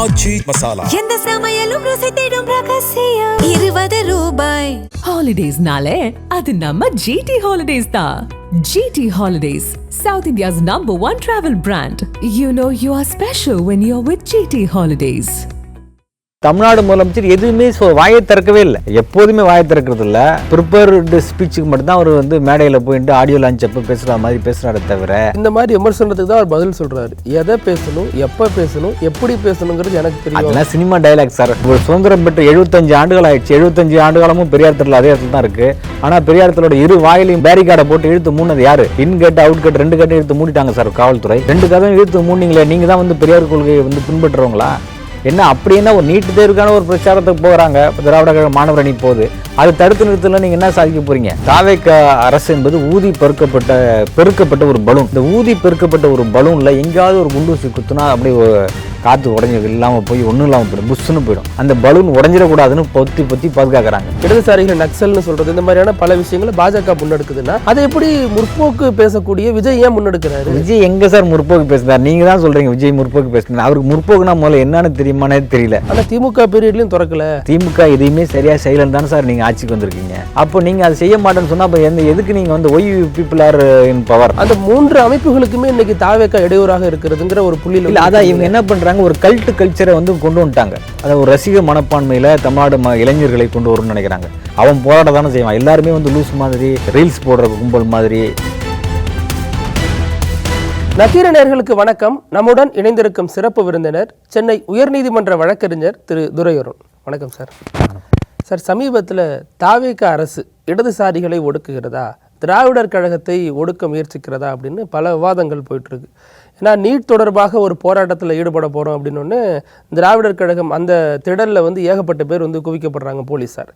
ஆச்சி மசாலா. எந்த சமையலும் ருசி தேடும் ரகசியம் 20 ரூபாய். ஹாலிடேஸ்னாலே அது நம்ம GT Holidays தான். GT Holidays, South India's #1 travel brand. You know you are special when you're with GT Holidays. Tamil Nadu முதலமைச்சர் எதுவுமே வாயை திறக்கவே இல்லை, எப்போதுமே வாயை திறக்கிறது இல்லை. ப்ரிப்பேர்டு ஸ்பீச்சுக்கு மட்டும்தான் அவர் வந்து மேடையில் போயிட்டு ஆடியோ லான்ச் அப்போ பேசுகிற மாதிரி பேசுகிறாரு தவிர இந்த மாதிரி விமர்சனத்துக்கு தான் அவர் பதில் சொல்கிறாரு. எதை பேசணும், எப்போ பேசணும், எப்படி பேசணுங்கிறது எனக்கு தெரியும். அதெல்லாம் சினிமா டைலாக் சார். ஒரு சுதந்திரம் பெற்று 75 ஆண்டுகள் ஆயிடுச்சு. 75 ஆண்டு காலமும் பெரியார் தெருல அதே இடத்துல தான் இருக்குது. ஆனால் பெரியார் தெருவோட இரு வாயிலையும் பேரிகார்டை போட்டு இழுத்து மூணது யார்? இன் கேட் அவுட் கேட் 2 கேட்டை இழுத்து மூடிட்டாங்க சார் காவல்துறை. 2 கதையும் இழுத்து மூடிங்களே, நீங்கள் தான் வந்து பெரியார் கொள்கையை வந்து பின்பற்றுறவங்களா? என்ன அப்படி என்ன ஒரு நீட்டு தேர்வுக்கான ஒரு பிரச்சாரத்துக்கு போகிறாங்க, திராவிட கழக மாணவர் அணி போகுது, அது தடுத்து நிறுத்தல நீங்கள் என்ன சாதிக்க போறீங்க? தாவேக அரசு என்பது ஊதி பெருக்கப்பட்ட ஒரு பலூன். இந்த ஊதி பெருக்கப்பட்ட ஒரு பலூன்ல எங்கேயாவது ஒரு குண்டூசி குத்துனா அப்படியே காற்று உடஞ்சது இல்லாமல் போய் ஒன்றும் இல்லாமல் போயிடும், புஷ்ஷுன்னு போயிடும். அந்த பலூன் உடஞ்சிடக்கூடாதுன்னு பொத்தி பாதுகாக்கிறாங்க. இடதுசாரிகள் நக்சல்னு சொல்றது, இந்த மாதிரியான பல விஷயங்களை பாஜக முன்னெடுக்குதுன்னா அதை எப்படி முற்போக்கு பேசக்கூடிய விஜய் ஏன் முன்னெடுக்கிறாரு? விஜய் எங்க சார் முற்போக்கு பேசுறாரு? நீங்க தான் சொல்றீங்க விஜய் முற்போக்கு பேசுறாரு. அவருக்கு முற்போக்குனா முதல்ல என்னன்னு தெரியுமானே தெரியல. ஆனா திமுக பீரியட்லயும் திறக்கல. திமுக எதையுமே சரியா செய்யலன்னு தானே சார் நீங்க ஆட்சிக்கு வந்திருக்கீங்க. அப்போ நீங்க அதை செய்ய மாட்டேன்னு சொன்னா எதுக்கு நீங்க வந்து Y people are in power? அந்த 3 அமைப்புகளுக்குமே இன்னைக்கு தாவேக இடையூறாக இருக்கிறதுங்கிற ஒரு புள்ளியில் அதான் இவங்க என்ன பண்றாங்க, ஒரு கல்ட் கல்ச்சரை வந்து கொண்டு வந்துட்டாங்க. அதாவது ஒரு ரசிக மனப்பான்மையில தமிழ்நாடு இளைஞர்களை கொண்டு வரும்னு நினைக்கிறாங்க. அவன் போராட தானே செய்வான். எல்லாருமே வந்து லூஸ் மாதிரி, ரீல்ஸ் போடுற கும்பல் மாதிரி. நக்கீர நேயர்களுக்கு வணக்கம். நம்முடன் இணைந்திருக்கும் சிறப்பு விருந்தினர் சென்னை உயர்நீதிமன்ற வழக்கறிஞர் திரு துரையருண். வணக்கம் சார். சார், சமீபத்தில் தாவேக அரசு இடதுசாரிகளை ஒடுக்குகிறதா, திராவிடர் கழகத்தை ஒடுக்க முயற்சிக்கிறதா அப்படின்னு பல விவாதங்கள் போயிட்டுருக்கு. ஏன்னா நீட் தொடர்பாக ஒரு போராட்டத்தில் ஈடுபட போகிறோம் அப்படின்னு திராவிடர் கழகம் அந்த திடலில் வந்து ஏகப்பட்ட பேர் வந்து குவிக்கப்படுறாங்க போலீஸார்.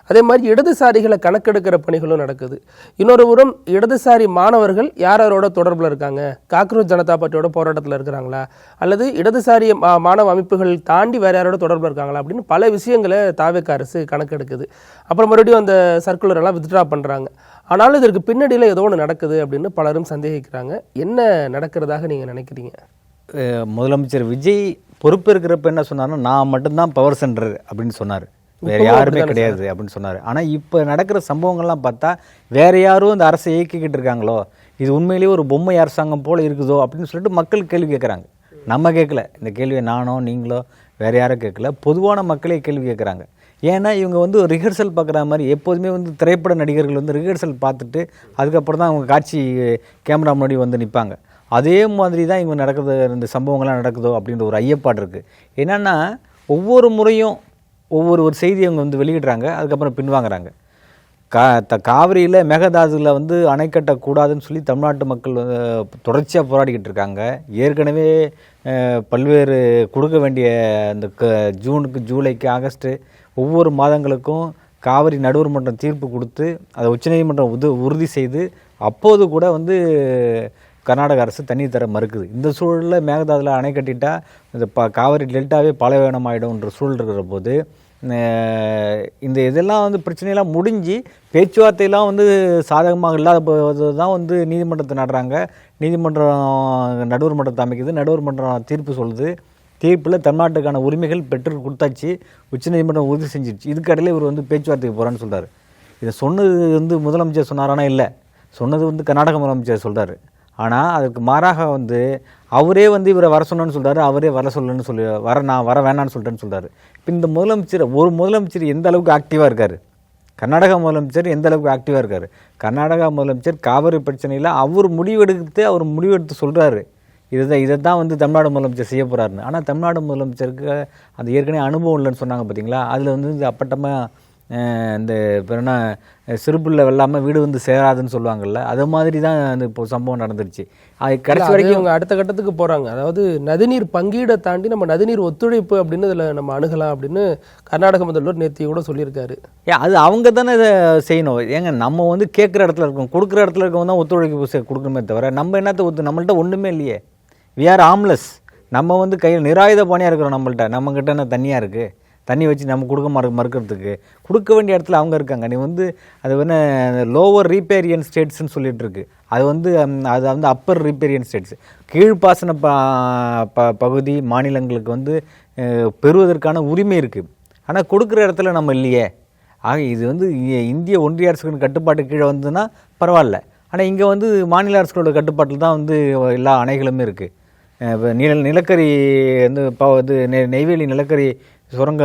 அதே மாதிரி இடதுசாரிகளை கணக்கெடுக்கிற பணிகளும் நடக்குது. இன்னொரு புறம் இடதுசாரி மாணவர்கள் யாரோட தொடர்பில் இருக்காங்க, காக்ரோச் ஜனதா பார்ட்டியோட போராட்டத்தில் இருக்கிறாங்களா, அல்லது இடதுசாரி மாணவ அமைப்புகள் தாண்டி வேற யாரோட தொடர்பில் இருக்காங்களா அப்படின்னு பல விஷயங்களை தாவேக அரசு கணக்கெடுக்குது. அப்புறம் மறுபடியும் அந்த சர்க்குலர் எல்லாம் வித்ட்ரா பண்ணுறாங்க. ஆனாலும் இதற்கு பின்னாடியில் ஏதோ ஒன்று நடக்குது அப்படின்னு பலரும் சந்தேகிக்கிறாங்க. என்ன நடக்கிறதாக நீங்கள் நினைக்கிறீங்க? முதலமைச்சர் விஜய் பொறுப்பு இருக்கிறப்ப என்ன சொன்னார்னா, நான் மட்டும்தான் பவர் சென்டர் அப்படின்னு சொன்னார், வேற யாருமே கிடையாது அப்படின்னு சொன்னார். ஆனால் இப்போ நடக்கிற சம்பவங்கள்லாம் பார்த்தா வேற யாரும் இந்த அரசை இயக்கிக்கிட்டு இருக்காங்களோ, இது உண்மையிலேயே ஒரு பொம்மை அரசாங்கம் போல் இருக்குதோ அப்படின்னு சொல்லிட்டு மக்கள் கேள்வி கேட்குறாங்க. நம்ம கேட்கல இந்த கேள்வியை, நானோ நீங்களோ வேற யாரும் கேட்கல, பொதுவான மக்களே கேள்வி கேட்குறாங்க. ஏன்னா இவங்க வந்து ரிஹர்சல் பார்க்குற மாதிரி எப்போதுமே வந்து திரைப்பட நடிகர்கள் வந்து ரிஹர்சல் பார்த்துட்டு அதுக்கப்புறம் தான் அவங்க காட்சி கேமரா முன்னாடி வந்து நிற்பாங்க. அதே மாதிரி தான் இவங்க நடக்குது, இந்த சம்பவங்கள்லாம் நடக்குதோ அப்படின்ற ஒரு ஐயப்பாடு இருக்குது. என்னென்னா ஒவ்வொரு முறையும் ஒரு செய்தியை அவங்க வந்து வெளியிடுறாங்க, அதுக்கப்புறம் பின்வாங்குறாங்க. காவிரியில் மேகதாதுவில் வந்து அணை கட்டக்கூடாதுன்னு சொல்லி தமிழ்நாட்டு மக்கள் தொடர்ச்சியாக போராடிக்கிட்டு இருக்காங்க. ஏற்கனவே பல்வேறு கொடுக்க வேண்டிய அந்த ஜூனுக்கு, ஜூலைக்கு, ஆகஸ்ட்டு ஒவ்வொரு மாதங்களுக்கும் காவிரி நடுவர் மன்றம் தீர்ப்பு கொடுத்து அதை உச்சநீதிமன்றம் உறுதி செய்து அப்போது கூட வந்து கர்நாடக அரசு தண்ணீர் தர மறுக்குது. இந்த சூழலில் மேகதாதுவில் அணை கட்டிட்டால் இந்த காவிரி டெல்டாவே பாலைவனம் ஆகிடும்ன்ற சூழல் இருக்கிற போது இந்த இதெல்லாம் வந்து பிரச்சனையெல்லாம் முடிஞ்சு பேச்சுவார்த்தையெல்லாம் வந்து சாதகமாக இல்லாத போது தான் வந்து நீதிமன்றத்தை நடுறாங்க. நீதிமன்றம் நடுவர் மன்றத்தை அமைக்குது, நடுவர் மன்றம் தீர்ப்பு சொல்லுது. தீர்ப்பில் தமிழ்நாட்டுக்கான உரிமைகள் பெற்று கொடுத்தாச்சு, உச்சநீதிமன்றம் உறுதி செஞ்சிருச்சு. இதுக்கடையில் இவர் வந்து பேச்சுவார்த்தைக்கு போகிறான்னு சொல்கிறார். இதை சொன்னது வந்து முதலமைச்சர் சொன்னாரானா? இல்லை, சொன்னது வந்து கர்நாடக முதலமைச்சர் சொல்கிறார். ஆனால் அதுக்கு மாறாக வந்து அவரே வந்து இவரை வர சொன்னு சொல்கிறாரு, அவரே வர சொல்லணும்னு சொல்லி நான் வர வேணான்னு சொல்லிட்டேன்னு சொல்கிறாரு. இப்போ இந்த முதலமைச்சர் எந்த அளவுக்கு ஆக்டிவாக இருக்கார், கர்நாடக முதலமைச்சர் எந்த அளவுக்கு ஆக்டிவாக இருக்கார். கர்நாடகா முதலமைச்சர் காவிரி பிரச்சனையில் அவர் முடிவெடுத்து சொல்கிறாரு, இதை தான் வந்து தமிழ்நாடு முதலமைச்சர் செய்ய போகிறாருன்னு. ஆனால் தமிழ்நாடு முதலமைச்சருக்கு அது ஏற்கனவே அனுபவம் இல்லைன்னு சொன்னாங்க பார்த்தீங்களா. அதில் வந்து இந்த அப்பட்டமாக இந்த என்ன சிறுபிள்ளை வெள்ளாமல் வீடு வந்து சேராதுன்னு சொல்லுவாங்கள்ல, அது மாதிரி தான் அந்த இப்போ சம்பவம் நடந்துருச்சு. அது கடைசி வரைக்கும் அவங்க அடுத்த கட்டத்துக்கு போகிறாங்க. அதாவது நதிநீர் பங்கீடை தாண்டி நம்ம நதிநீர் ஒத்துழைப்பு அப்படின்னு இதில் நம்ம அணுகலாம் அப்படின்னு கர்நாடக முதல்வர் நேற்று கூட சொல்லியிருக்காரு. அது அவங்க தானே இதை செய்யணும். ஏங்க நம்ம வந்து கேட்குற இடத்துல இருக்கோம், கொடுக்குற இடத்துல இருக்கவங்க தான் ஒத்துழைப்பு கொடுக்கணுமே தவிர நம்ம என்னத்தை நம்மள்ட்ட ஒன்றுமே இல்லையே. We are armless. நம்ம வந்து கையில் நிராயுத பாணியாக இருக்கிறோம். நம்மகிட்ட என்ன தண்ணியாக இருக்குது, தண்ணி வச்சு நம்ம கொடுக்க மறுக்கிறதுக்கு? கொடுக்க வேண்டிய இடத்துல அவங்க இருக்காங்க. நீ வந்து அது வந்து லோவர் ரீபேரியன் ஸ்டேட்ஸ்ன்னு சொல்லிட்டு இருக்கு. அது வந்து அப்பர் ரீபேரியன் ஸ்டேட்ஸ், கீழ்ப்பாசன பகுதி மாநிலங்களுக்கு வந்து பெறுவதற்கான உரிமை இருக்குது. ஆனால் கொடுக்குற இடத்துல நம்ம இல்லையே. ஆக இது வந்து இந்திய ஒன்றிய அரசுகளின் கட்டுப்பாட்டு கீழே வந்ததுன்னா பரவாயில்ல. ஆனால் இங்கே வந்து மாநில அரசுகளோட கட்டுப்பாட்டில் தான் வந்து எல்லா அணைகளுமே இருக்குது. இப்போ நிலக்கரி வந்து இது நெய்வேலி நிலக்கரி சுரங்க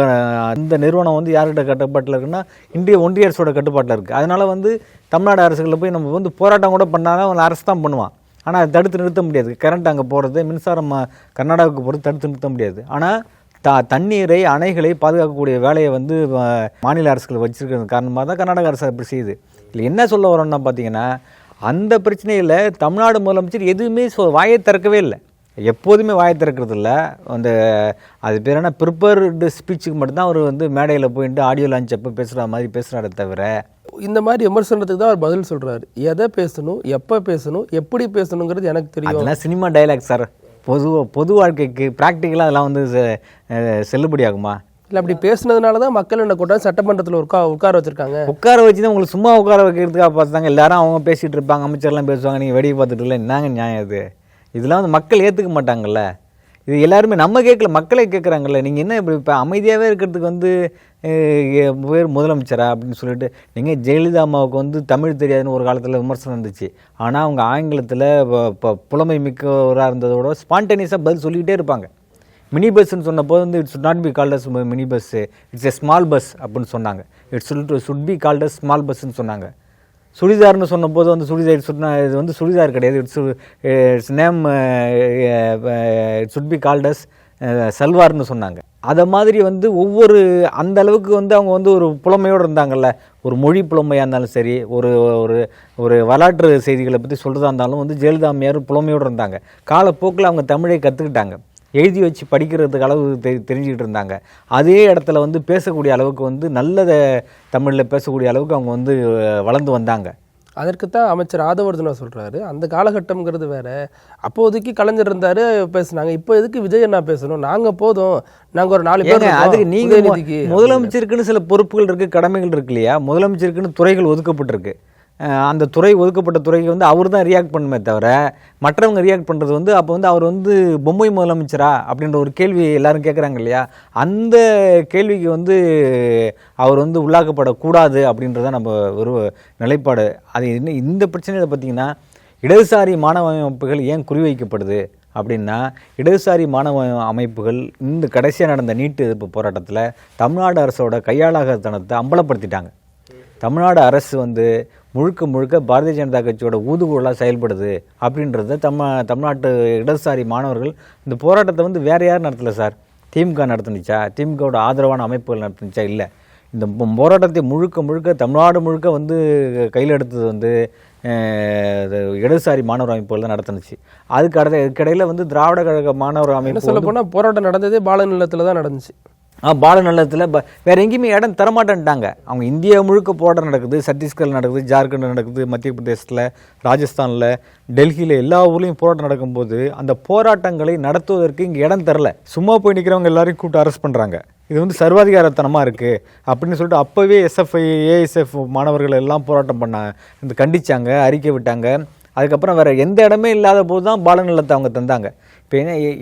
அந்த நிறுவனம் வந்து யார்கிட்ட கட்டுப்பாட்டில் இருக்குன்னா இந்திய ஒன்றிய அரசோட கட்டுப்பாட்டில் இருக்குது. அதனால் வந்து தமிழ்நாடு அரசுகளில் போய் நம்ம வந்து போராட்டம் கூட பண்ணாலும் அவன் அரசு தான் பண்ணுவான். ஆனால் அதை தடுத்து நிறுத்த முடியாது. கரண்ட் அங்கே போகிறது, மின்சாரம் கர்நாடகாவுக்கு போகிறது தடுத்து நிறுத்த முடியாது. ஆனால் தண்ணீரை அணைகளை பாதுகாக்கக்கூடிய வேலையை வந்து மாநில அரசுகள் வச்சிருக்கிறது காரணமாக தான் கர்நாடக அரசு அப்படி செய்யுது. இல்லை என்ன சொல்ல வரோம்னா பார்த்தீங்கன்னா, அந்த பிரச்சனையில் தமிழ்நாடு முதலமைச்சர் எதுவுமே வாயை திறக்கவே இல்லை. எப்போதுமே வாயை திறக்கிறது இல்லை. அந்த அது பேர் என்ன, ப்ரிப்பேர்டு ஸ்பீச்சுக்கு மட்டும்தான் அவர் வந்து மேடையில் போயிட்டு ஆடியோ லான்ச் அப்போ பேசுகிற மாதிரி பேசுகிறாரே தவிர, இந்த மாதிரி விமர்சனத்துக்கு தான் அவர் பதில் சொல்கிறாரு. எதை பேசணும், எப்போ பேசணும், எப்படி பேசணுங்கிறது எனக்கு தெரியும். அதெல்லாம் சினிமா டைலாக் சார். பொது வாழ்க்கைக்கு ப்ராக்டிக்கலாக அதெல்லாம் வந்து செல்லுபடி ஆகுமா? இல்லை, அப்படி பேசுனதுனால தான் மக்கள் என்ன கூட்டம் சட்டமன்றத்தில் உட்கார வச்சுருக்காங்க. உட்கார வச்சு தான் உங்களுக்கு சும்மா உட்கார வைக்கிறதுக்காக பார்த்தாங்க. எல்லாரும் அவங்க பேசிகிட்டு இருப்பாங்க, அமைச்சர்லாம் பேசுவாங்க, நீங்கள் வெடியை பார்த்துட்டு இல்லை. என்னங்க நியாயம் இது? இதெல்லாம் வந்து மக்கள் ஏற்றுக்க மாட்டாங்கல்ல. இது எல்லாருமே நம்ம கேட்கல, மக்களே கேட்குறாங்கல்ல. நீங்கள் என்ன இப்படி இப்போ அமைதியாகவே இருக்கிறதுக்கு வந்து பேர் முதலமைச்சரா அப்படின்னு சொல்லிட்டு, நீங்கள் ஜெயலலிதா அம்மாவுக்கு வந்து தமிழ் தெரியாதுன்னு ஒரு காலத்தில் விமர்சனம் இருந்துச்சு. ஆனால் அவங்க ஆங்கிலத்தில் புலமை மிக்கவராக இருந்ததோட ஸ்பான்டேனியஸாக பதில் சொல்லிக்கிட்டே இருப்பாங்க. மினி பஸ்ன்னு சொன்னபோது வந்து it's not be called as mini bus, it's a small bus அப்படின்னு சொன்னாங்க. Should be called as small பஸ்ன்னு சொன்னாங்க. சுடிதார்னு சொன்னபோது வந்து சுடிதார் இது வந்து சுடிதார் கிடையாது, it's name it should be called as சல்வார்னு சொன்னாங்க. அதை மாதிரி வந்து ஒவ்வொரு அந்த அளவுக்கு வந்து அவங்க வந்து ஒரு புலமையோடு இருந்தாங்கல்ல. ஒரு மொழி புலமையாக இருந்தாலும் சரி, ஒரு ஒரு ஒரு வரலாற்று செய்திகளை பற்றி சொல்கிறதா இருந்தாலும் வந்து ஜெயலலிதா அம்மையார் புலமையோடு இருந்தாங்க. காலப்போக்கில் அவங்க தமிழை கற்றுக்கிட்டாங்க, எழுதி வச்சு படிக்கிறதுக்கு அளவு தெரிஞ்சுக்கிட்டு இருந்தாங்க. அதே இடத்துல வந்து பேசக்கூடிய அளவுக்கு வந்து நல்ல தமிழில் பேசக்கூடிய அளவுக்கு அவங்க வந்து வளர்ந்து வந்தாங்க. அதற்கு தான் அமைச்சர் ஆதவர்தனா சொல்கிறாரு, அந்த காலகட்டம்ங்கிறது வேறு. அப்போதைக்கு கலைஞர் இருந்தார், பேசுனாங்க. இப்போ எதுக்கு விஜய் என்ன பேசணும்? நாங்கள் போதும், நாங்கள் ஒரு 4 பேர். அதுக்கு நீங்கள் முதலமைச்சருக்குன்னு சில பொறுப்புகள் இருக்குது, கடமைகள் இருக்கு இல்லையா? முதலமைச்சருக்குன்னு துறைகள் ஒதுக்கப்பட்டிருக்கு. அந்த துறை ஒதுக்கப்பட்ட துறைக்கு வந்து அவர் தான் ரியாக்ட் பண்ணுமே தவிர மற்றவங்க ரியாக்ட் பண்ணுறது வந்து அப்போ வந்து அவர் வந்து பொம்மை முதலமைச்சரா அப்படின்ற ஒரு கேள்வி எல்லாரும் கேட்குறாங்க இல்லையா? அந்த கேள்விக்கு வந்து அவர் வந்து உள்ளாக்கப்படக்கூடாது அப்படின்றத நம்ம ஒரு நிலைப்பாடு. அது இன்னும் இந்த பிரச்சனையில் பார்த்திங்கன்னா, இடதுசாரி மாணவ அமைப்புகள் ஏன் குறிவைக்கப்படுது அப்படின்னா, இடதுசாரி மாணவ அமைப்புகள் இந்த கடைசியாக நடந்த நீட்டு எதிர்ப்பு போராட்டத்தில் தமிழ்நாடு அரசோட கையாளாகத்தனத்தை அம்பலப்படுத்திட்டாங்க. தமிழ்நாடு அரசு வந்து முழுக்க பாரதிய ஜனதா கட்சியோட ஊதுகுழலாக செயல்படுது அப்படின்றத தமிழ்நாட்டு இடதுசாரி மாணவர்கள் இந்த போராட்டத்தை வந்து வேறு யார் நடத்தலை சார். திமுக நடத்துனுச்சா? திமுகவோட ஆதரவான அமைப்புகள் நடத்துனுச்சா? இல்லை. இந்த போராட்டத்தை முழுக்க தமிழ்நாடு முழுக்க வந்து கையில் எடுத்தது வந்து இடதுசாரி மாணவர் அமைப்புகள் தான் நடத்துனுச்சு. இதுக்கிடையில் வந்து திராவிட கழக மாணவர் அமைப்பு சொல்ல போனால் போராட்டம் நடந்ததே பாலநிலத்தில் தான் நடந்துச்சு. பாலநலத்தில் வேறு எங்கேயுமே இடம் தரமாட்டேன்ட்டாங்க. அவங்க இந்தியா முழுக்க போராட்டம் நடக்குது, சத்தீஸ்கரில் நடக்குது, ஜார்க்கண்டில் நடக்குது, மத்திய பிரதேசத்தில், ராஜஸ்தானில், டெல்லியில், எல்லா ஊர்லேயும் போராட்டம் நடக்கும்போது அந்த போராட்டங்களை நடத்துவதற்கு இங்கே இடம் தரல. சும்மா போய் நிற்கிறவங்க எல்லாரையும் கூப்பிட்டு அரெஸ்ட் பண்ணுறாங்க. இது வந்து சர்வாதிகாரத்தனமாக இருக்குது அப்படின்னு சொல்லிட்டு அப்போவே எஸ்எஃப்ஐ, ஏஎஸ்எஃப் மாணவர்கள் எல்லாம் போராட்டம் பண்ணாங்க, இந்த கண்டிச்சாங்க, அறிக்கை விட்டாங்க. அதுக்கப்புறம் வேறு எந்த இடமே இல்லாத போது தான் பாலநலத்தை அவங்க தந்தாங்க. இப்போ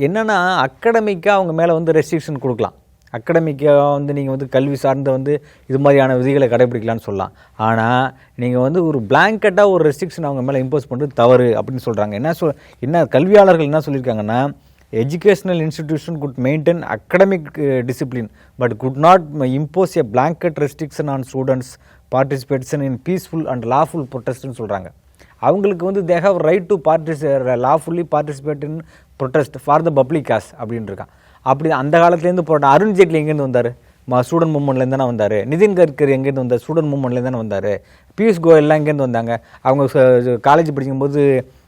என்னென்னா, அகாடமிக்காக அவங்க மேலே வந்து ரெஸ்ட்ரிக்ஷன் கொடுக்கலாம். அகாடமிக்காக வந்து நீங்கள் வந்து கல்வி சார்ந்த வந்து இது மாதிரியான விதிகளை கடைபிடிக்கலான்னு சொல்லலாம். ஆனால் நீங்கள் வந்து ஒரு பிளாங்கெட்டாக ஒரு ரெஸ்ட்ரிக்ஷன் அவங்க மேலே இம்போஸ் பண்ணுறது தவறு அப்படின்னு சொல்கிறாங்க. என்ன கல்வியாளர்கள் என்ன சொல்லியிருக்காங்கன்னா, educational institution should maintain academic discipline but should not impose a blanket restriction on students participation in peaceful and lawful ப்ரொட்டஸ்ட்னு சொல்கிறாங்க. அவங்களுக்கு வந்து they have right to lawfully participate in protest for the public cause அப்படின்னு இருக்கான். அப்படி அந்த காலத்துலேருந்து போராட்டம். அருண் ஜேட்லி எங்கேருந்து வந்தார்? ஸ்டூடெண்ட் மூவ்மெண்ட்லேருந்து தானே வந்தார். நிதின் கட்கரி எங்கேருந்து வந்தார்? ஸ்டூடெண்ட் மூவ்மெண்ட்லேருந்து தானே வந்தார். பியூஷ் கோயல்லாம் எங்கேருந்து வந்தாங்க? அவங்க காலேஜ் படிக்கும்போது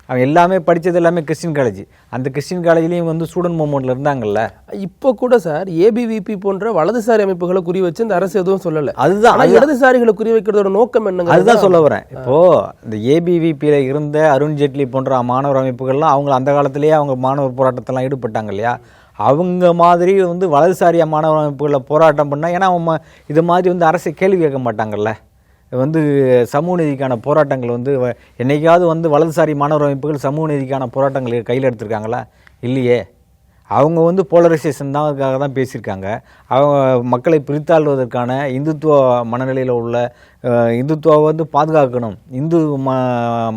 அவங்க எல்லாமே படித்தது எல்லாமே கிறிஸ்டின் காலேஜ். அந்த கிறிஸ்டின் காலேஜ்லேயும் வந்து ஸ்டூடெண்ட் மூவ்மெண்ட்டில் இருந்தாங்கல்ல. இப்போ கூட சார் ஏபிவிபி போன்ற வலதுசாரி அமைப்புகளை குறி வச்சு இந்த அரசு எதுவும் சொல்லலை. அதுதான் இடதுசாரிகளை குறி வைக்கிறதோட நோக்கம் என்னங்க? அதுதான் சொல்ல வரேன். இப்போது இந்த ஏபிவிபியில் இருந்த அருண் ஜேட்லி போன்ற மாணவர் அமைப்புகள்லாம் அவங்க அந்த காலத்திலேயே அவங்க மாணவர் போராட்டத்தெல்லாம் ஈடுபட்டாங்க இல்லையா? அவங்க மாதிரி வந்து வலதுசாரியா மாணவர் அமைப்புகளை போராட்டம் பண்ணால், ஏன்னா அவங்க இது மாதிரி வந்து அரசை கேள்வி கேட்க மாட்டாங்கல்ல. வந்து சமூக நீதிக்கான போராட்டங்கள் வந்து என்னைக்காவது வந்து வலதுசாரி மாணவர் அமைப்புகள் சமூக நீதிக்கான போராட்டங்கள் கையில் எடுத்திருக்காங்களா? இல்லையே. அவங்க வந்து போலரைசேஷன் தான் பேசியிருக்காங்க. அவங்க மக்களை பிரித்தாள்வதற்கான இந்துத்துவ மனநிலையில் உள்ள இந்துத்துவாவை வந்து பாதுகாக்கணும், இந்து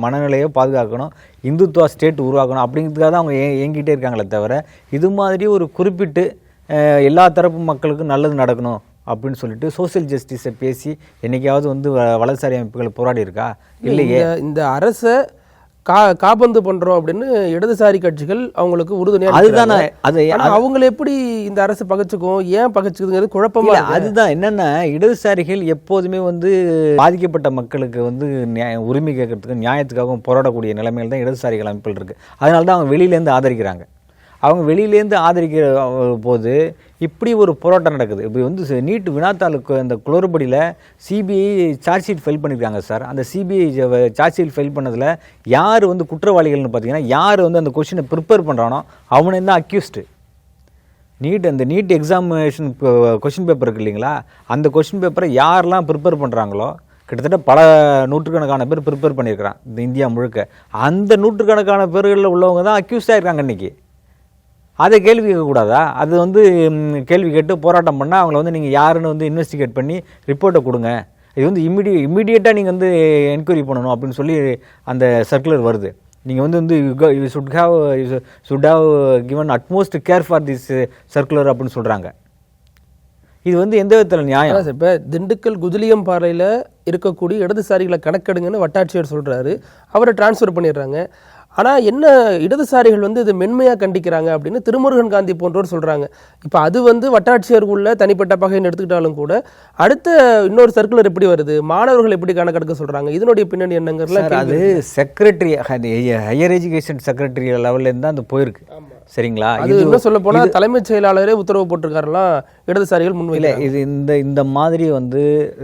மனநிலையை பாதுகாக்கணும், இந்துத்துவா ஸ்டேட் உருவாக்கணும் அப்படிங்கிறதுக்காக தான் அவங்க இயங்கிட்டே இருக்காங்களே தவிர, இது மாதிரி ஒரு குறிப்பிட்டு எல்லா தரப்பு மக்களுக்கும் நல்லது நடக்கணும் அப்படின்னு சொல்லிட்டு சோசியல் ஜஸ்டிஸை பேசி என்னைக்காவது வந்து வலதுசாரி அமைப்புகள் போராடி இருக்கா? இல்லையே. இந்த அரசை காபந்து பண்றோம் அப்படின்னு இடதுசாரி கட்சிகள் அவங்களுக்கு உறுதுணையா, அதுதானே. அது அவங்களை எப்படி இந்த அரசு பகைச்சுக்கும், ஏன் பகைச்சுக்குங்கிறது குழப்பமா. அதுதான் என்னன்னா, இடதுசாரிகள் எப்போதுமே வந்து பாதிக்கப்பட்ட மக்களுக்கு வந்து உரிமை கேட்கறதுக்கு நியாயத்துக்காகவும் போராடக்கூடிய நிலைமையில் தான் இடதுசாரிகள் அமைப்புகள் இருக்கு. அதனால தான் அவங்க வெளியிலேருந்து ஆதரிக்கிறாங்க. அவங்க வெளியிலேருந்து ஆதரிக்கிற போது இப்படி ஒரு போராட்டம் நடக்குது. இப்போ வந்து நீட் வினாத்தாளுக்கு அந்த குளறுபடியில் சிபிஐ சார்ஜ் ஷீட் ஃபைல் பண்ணியிருக்காங்க சார். அந்த சிபிஐ சார்ஜ் ஷீட் ஃபைல் பண்ணதில் யார் வந்து குற்றவாளிகள்னு பார்த்தீங்கன்னா, யார் வந்து அந்த கொஷினை ப்ரிப்பேர் பண்ணுறானோ அவனே தான் அக்யூஸ்டு. அந்த நீட் எக்ஸாமினேஷன் கொஷின் பேப்பர் இருக்குது இல்லைங்களா, அந்த கொஷின் பேப்பரை யாரெல்லாம் ப்ரிப்பேர் பண்ணுறாங்களோ, கிட்டத்தட்ட பல நூற்றுக்கணக்கான பேர் ப்ரிப்பேர் பண்ணியிருக்கிறான் இந்த இந்தியா முழுக்க. அந்த நூற்றுக்கணக்கான பேர்களில் உள்ளவங்க தான் அக்யூஸ்டாக இருக்காங்க இன்றைக்கி. அதை கேள்வி கேட்கக்கூடாதா? அது வந்து கேள்வி கேட்டு போராட்டம் பண்ணால் அவங்கள வந்து நீங்கள் யாருன்னு வந்து இன்வெஸ்டிகேட் பண்ணி ரிப்போர்ட்டை கொடுங்க, இது வந்து இம்மிடியேட்டாக நீங்கள் வந்து என்கொயரி பண்ணணும் அப்படின்னு சொல்லி அந்த சர்க்குலர் வருது. நீங்கள் வந்து you should have given utmost care for this circular அப்படின்னு சொல்கிறாங்க. இது வந்து எந்த விதத்தில் நியாயம்? இப்போ திண்டுக்கல் குஜிலியம் பாறையில் இருக்கக்கூடிய இடதுசாரிகளை கணக்கெடுங்கன்னு வட்டாட்சியர் சொல்கிறாரு, அவரை டிரான்ஸ்ஃபர் பண்ணிடுறாங்க. ஆனால் என்ன இடதுசாரிகள் வந்து இது மென்மையாக கண்டிக்கிறாங்க அப்படின்னு திருமுருகன் காந்தி போன்றோர் சொல்கிறாங்க. இப்போ அது வந்து வட்டாட்சியருக்குள்ள தனிப்பட்ட பகைன்னு எடுத்துக்கிட்டாலும் கூட அடுத்த இன்னொரு சர்க்குலர் எப்படி வருது, மாணவர்கள் எப்படி கணக்கெடுக்க சொல்கிறாங்க, இதனுடைய பின்னணி என்னங்கிறல. அது செக்ரட்டரி, ஹையர் எஜுகேஷன் செக்ரட்டரி லெவல்லேருந்து தான் அது போயிருக்கு. சரிங்களா? அது இன்னும் சொல்ல போனால் தலைமைச் செயலாளரே உத்தரவு போட்டிருக்காருலாம் இடதுசாரிகள் முன்வையில். இது இந்த மாதிரி வந்து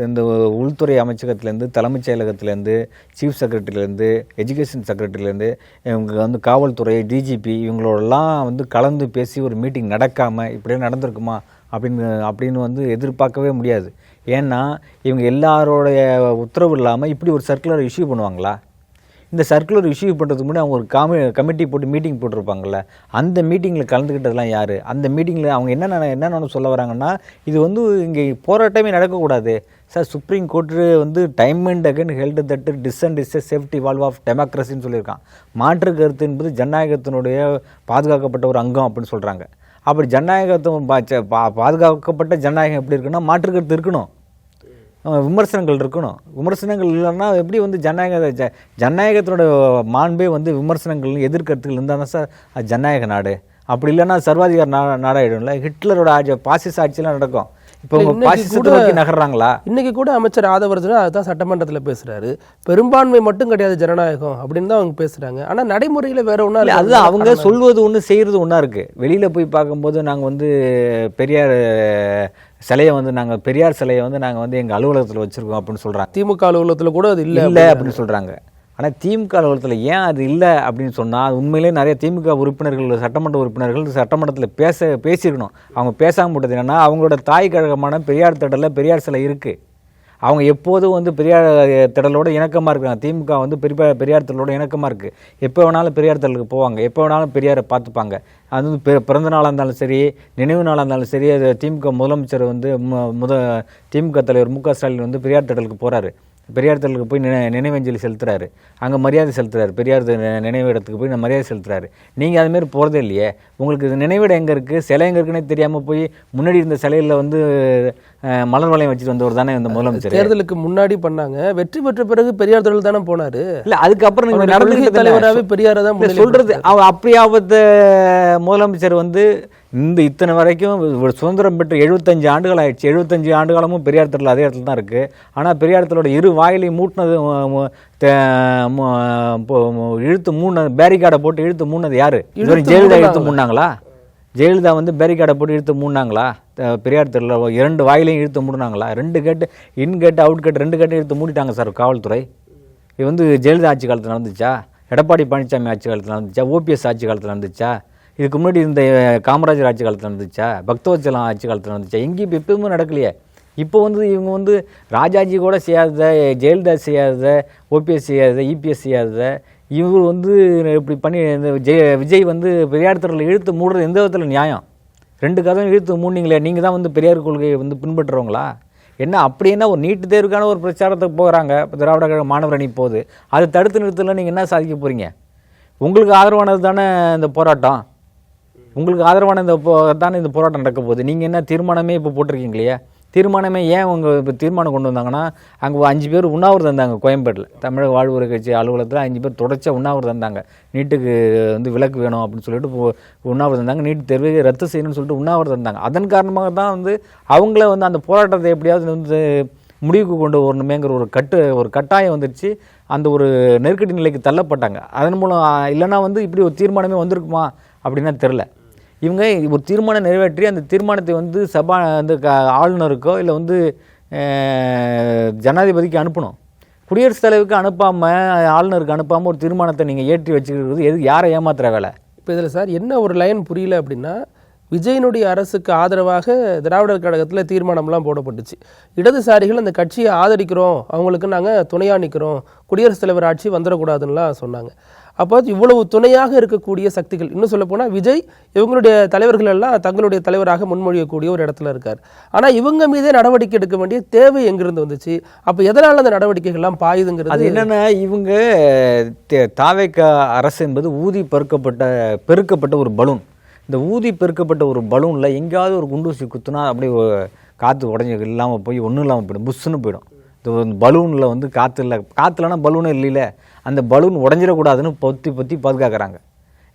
இந்த உள்துறை அமைச்சகத்திலேருந்து, தலைமைச் செயலகத்திலேருந்து, சீஃப் செக்ரட்டரியிலேருந்து, எஜுகேஷன் செக்ரட்டரியிலேருந்து, இவங்க வந்து காவல்துறை, டிஜிபி இவங்களோடலாம் வந்து கலந்து பேசி ஒரு மீட்டிங் நடக்காமல் இப்படியே நடந்திருக்குமா அப்படின்னு வந்து எதிர்பார்க்கவே முடியாது. ஏன்னா இவங்க எல்லாரோடைய உத்தரவு இல்லாமல் இப்படி ஒரு சர்க்குலர் இஷ்யூ பண்ணுவாங்களா? இந்த சர்க்குலர் இஷ்யூ பண்ணுறதுக்கு முன்னாடி அவங்க ஒரு கமிட்டி போட்டு மீட்டிங் போட்டிருப்பாங்கள்ல, அந்த மீட்டிங்கில் கலந்துக்கிட்டதெல்லாம் யார்? அந்த மீட்டிங்கில் அவங்க என்னென்னு சொல்ல வராங்கன்னா, இது வந்து இங்கே போராட்டமே நடக்கக்கூடாது சார். சுப்ரீம் கோர்ட்டு வந்து time and again held that dissent is a safety valve of டெமோக்ரஸின்னு சொல்லியிருக்கான். மாற்று கருத்து என்பது ஜனநாயகத்தினுடைய பாதுகாக்கப்பட்ட ஒரு அங்கம் அப்படின்னு சொல்கிறாங்க. அப்படி பாதுகாக்கப்பட்ட ஜனநாயகம் எப்படி இருக்குன்னா, மாற்று கருத்து இருக்கணும், விமர்சனங்கள் இருக்கணும். விமர்சனங்கள் இல்லைன்னா எப்படி வந்து ஜனநாயகத்தினோட மாண்பே வந்து விமர்சனங்கள் எதிர்கருத்துகள் இருந்தால் தான் சார் அது ஜனநாயக நாடு. அப்படி இல்லைன்னா சர்வாதிகார நாடாயிடும்ல. ஹிட்லரோட பாசிச ஆட்சியெல்லாம் நடக்கும். இப்போ நகர்றாங்களா? இன்னைக்கு கூட அமைச்சர் ஆதவர்ஜனா அதுதான் சட்டமன்றத்தில் பேசுறாரு. பெரும்பான்மை மட்டும் கிடையாது ஜனநாயகம் அப்படின்னு தான் அவங்க பேசுறாங்க. ஆனா நடைமுறையில வேற ஒன்றா இல்லை. அதுதான் அவங்க சொல்வது ஒன்று, செய்யறது ஒன்றா இருக்கு. வெளியில போய் பார்க்கும்போது நாங்கள் வந்து பெரியார் சிலையை வந்து பெரியார் சிலையை வந்து நாங்கள் வந்து எங்கள் அலுவலகத்தில் வச்சிருக்கோம் அப்படின்னு சொல்றாங்க. திமுக அலுவலகத்தில் கூட அது இல்லை அப்படின்னு சொல்றாங்க. ஆனால் திமுக அலுவலகத்தில் ஏன் அது இல்லை அப்படின்னு சொன்னால், அது உண்மையிலே நிறைய திமுக உறுப்பினர்கள், சட்டமன்ற உறுப்பினர்கள் சட்டமன்றத்தில் பேசியிருக்கணும். அவங்க பேசாமல் போட்டது என்னென்னா, அவங்களோட தாய் கழகமான பெரியார் திடலில் பெரியார் சிலை இருக்குது. அவங்க எப்போதும் வந்து பெரியார் திடலோட இணக்கமாக இருக்காங்க. திமுக வந்து பெரியார் திடலோட இணக்கமாக இருக்குது. எப்போ வேணாலும் பெரியார் திடலுக்கு போவாங்க, எப்போ வேணாலும் பெரியாரை பார்த்துப்பாங்க. அது வந்து பிறந்த நாளாக இருந்தாலும் சரி, நினைவு நாளாக இருந்தாலும் சரி, அது திமுக முதலமைச்சர் வந்து திமுக தலைவர் மு.க. ஸ்டாலின் வந்து பெரியார் திடலுக்கு போகிறாரு. பெரியார் திடலுக்கு போய் நினைவஞ்சலி செலுத்துறாரு, அங்கே மரியாதை செலுத்துறாரு. பெரியார் நினைவு இடத்துக்கு போய் மரியாதை செலுத்துறாரு. நீங்கள் அதுமாரி போகிறதே இல்லையே. உங்களுக்கு இது நினைவிடம் எங்கே இருக்குது, சிலை எங்கே இருக்குன்னே தெரியாமல் போய் முன்னாடி இருந்த சிலையில் வந்து மலர் வளையம் வச்சுட்டு வந்தவர் தானே இந்த முதலமைச்சர். தேர்தலுக்கு முன்னாடி பண்ணாங்க, வெற்றி பெற்ற பிறகு பெரியார் திடல் தானே போனாரு. இல்லை, அதுக்கப்புறம் நீங்கள் நடந்து தலைவராகவே பெரியாரை தான் சொல்கிறது. அப்படியாவது முதலமைச்சர் வந்து இத்தனை வரைக்கும் சுதந்திரம் பெற்று 75 ஆண்டுகள் ஆயிடுச்சு. 75 ஆண்டு காலமும் பெரியார் திடல் அதே இடத்துல தான் இருக்குது. ஆனால் பெரியார் திடலோட இரு வாயிலையும் மூட்டினது, இழுத்து மூணு பேரிகார்டை போட்டு இழுத்து மூணது யாரு? ஜெயலலிதா இழுத்து மூடினாங்களா? ஜெயலலிதா வந்து பேரிகார்டை போட்டு இழுத்து மூடினாங்களா? பெரியார் திடலில் 2 வாயிலையும் இழுத்து மூடினாங்களா? 2 கேட்டு, இன் கேட்டு அவுட் கேட்டு 2 கேட்டு இழுத்து மூடிட்டாங்க சார் காவல்துறை. இது வந்து ஜெயலலிதா ஆட்சி காலத்தில் நடந்துச்சா? எடப்பாடி பழனிசாமி ஆட்சி காலத்தில் நடந்துச்சா? ஓபிஎஸ் ஆட்சி காலத்தில் நடந்துச்சா? இதுக்கு முன்னாடி இந்த காமராஜர் ஆட்சி காலத்தில் நடந்துச்சா, பக்தவச்சலம் ஆட்சி காலத்தில் நடந்துச்சா? எங்கேயும் இப்போ எப்பவுமே நடக்கலையே. இப்போ வந்து இவங்க வந்து ராஜாஜி கூட செய்யாத, ஜெயலலிதா செய்யாத, ஓபிஎஸ் செய்யாத, இபிஎஸ் செய்யாத, இவர் வந்து இப்படி பண்ணி இந்த விஜய் வந்து பெரியார் திடலில் இழுத்து மூடுறது எந்த விதத்தில் நியாயம்? 2 கதவும் இழுத்து மூடினீங்களே, நீங்கள் தான் வந்து பெரியார் கொள்கையை வந்து பின்பற்றுறவங்களா என்ன? அப்படி என்ன ஒரு நீட்டு தேர்வுக்கான ஒரு பிரச்சாரத்துக்கு போகிறாங்க, இப்போ திராவிட கழக மாணவர் அணி போகுது, அதை தடுத்து நிறுத்தல நீங்கள் என்ன சாதிக்க போகிறீங்க? உங்களுக்கு ஆதரவானது தானே இந்த போராட்டம், உங்களுக்கு ஆதரவான தானே இந்த போராட்டம் நடக்க போகுது. நீங்கள் என்ன தீர்மானமே இப்போ போட்டிருக்கீங்களே, தீர்மானமே ஏன் உங்கள் இப்போ தீர்மானம் கொண்டு வந்தாங்கன்னா, அங்கே 5 பேர் உண்ணாவிரதம் இருந்தாங்க கோயம்பேட்டில், தமிழக வாழ்வுரை கட்சி அலுவலகத்தில் 5 பேர் தொடர்ச்சியாக உண்ணாவிரதம் இருந்தாங்க. நீட்டுக்கு வந்து விலக்கு வேணும் அப்படின்னு சொல்லிட்டு உண்ணாவிரதம் இருந்தாங்க. நீட் தேர்வை ரத்து செய்யணும்னு சொல்லிட்டு உண்ணாவிரதம் இருந்தாங்க. அதன் காரணமாக தான் வந்து அவங்கள வந்து அந்த போராட்டத்தை எப்படியாவது வந்து முடிவுக்கு கொண்டு வரணுமேங்கிற ஒரு கட்டாயம் வந்துடுச்சு. அந்த ஒரு நெருக்கடி நிலைக்கு தள்ளப்பட்டாங்க. அதன் மூலம் இல்லைன்னா வந்து இப்படி ஒரு தீர்மானமே வந்திருக்குமா அப்படின்னா தெரில. இவங்க ஒரு தீர்மானம் நிறைவேற்றி அந்த தீர்மானத்தை வந்து அந்த ஆளுநருக்கோ இல்லை வந்து ஜனாதிபதிக்கு அனுப்பணும். குடியரசுத் தலைவருக்கு அனுப்பாமல், ஆளுநருக்கு அனுப்பாமல் ஒரு தீர்மானத்தை நீங்கள் ஏற்றி வச்சுக்கிறது எது? யாரை ஏமாத்துற வேலை? இப்போ இதில் சார் என்ன ஒரு லைன் புரியல அப்படின்னா, விஜயனுடைய அரசுக்கு ஆதரவாக திராவிடர் கழகத்தில் தீர்மானம்லாம் போடப்பட்டுச்சு. இடதுசாரிகள் அந்த கட்சியை ஆதரிக்கிறோம், அவங்களுக்கு நாங்கள் துணையாக நிற்கிறோம், குடியரசுத் தலைவர் ஆட்சி வந்துடக்கூடாதுன்னெலாம் சொன்னாங்க. அப்போ இவ்வளவு துணையாக இருக்கக்கூடிய சக்திகள், இன்னும் சொல்ல போனால் விஜய் இவங்களுடைய தலைவர்கள் எல்லாம் தங்களுடைய தலைவராக முன்மொழியக்கூடிய ஒரு இடத்துல இருக்கார். ஆனால் இவங்க மீதே நடவடிக்கை எடுக்க வேண்டிய தேவை எங்கிருந்து வந்துச்சு? அப்போ எதனால் அந்த நடவடிக்கைகள்லாம் பாயுதுங்கிறது அது என்னென்னா, இவங்க தாவேக்கா அரசு என்பது ஊதி பெருக்கப்பட்ட ஒரு பலூன். இந்த ஊதி பெருக்கப்பட்ட ஒரு பலூனில் எங்கேயாவது ஒரு குண்டூசி குத்துனா அப்படியே காற்று உடஞ்சி இல்லாமல் போய் ஒன்றும் இல்லாமல் போய்டும், புஷ்ஷுன்னு போயிடும். இந்த பலூனில் வந்து காற்று இல்லைனா பலூனே இல்லைல்ல, அந்த பலூன் உடஞ்சிடக்கூடாதுன்னு பொத்தி பாதுகாக்கிறாங்க.